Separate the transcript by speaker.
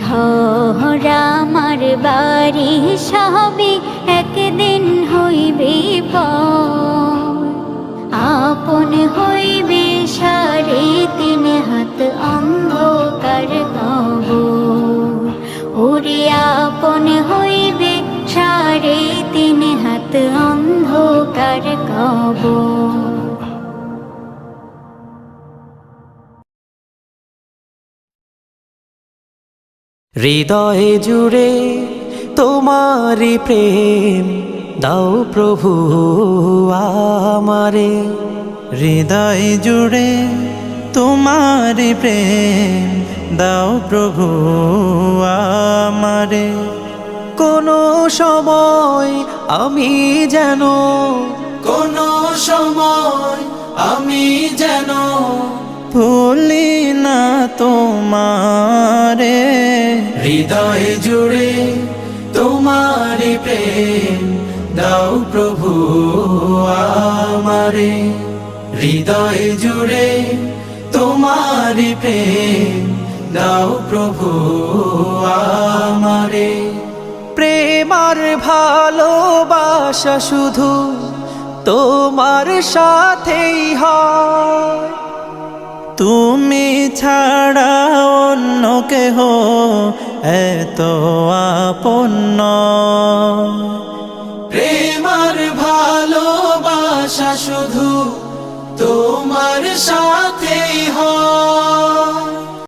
Speaker 1: ঘর আমার বাড়ি সবই একদিন হইবে পর, আপন হইবে সাড়ে তিন হাত অন্ধকার কবর। ওরে আপন হইবে সাড়ে তিন হাত অন্ধকার কবর।
Speaker 2: হৃদয়ে জুড়ে তোমারি প্রেম দাও প্রভু আমারে।
Speaker 3: হৃদয় জুড়ে তোমারি প্রেম দাও প্রভু আমারে।
Speaker 2: কোনো সময় আমি যেন, কোনো সময় আমি যেন
Speaker 3: ভুলি না তোমারে।
Speaker 2: হৃদয় জুড়ে তোমারি প্রেম দাও প্রভু আমারে। হৃদয় জুড়ে তোমারি প্রেম দাও প্রভু আমারে। প্রেম আর ভালোবাসা শুধু তোমার সাথেই হয়,
Speaker 3: তুমি ছাড়া অন্য কেহ এত আপন নয়।
Speaker 2: প্রেম আর ভালোবাসা শুধু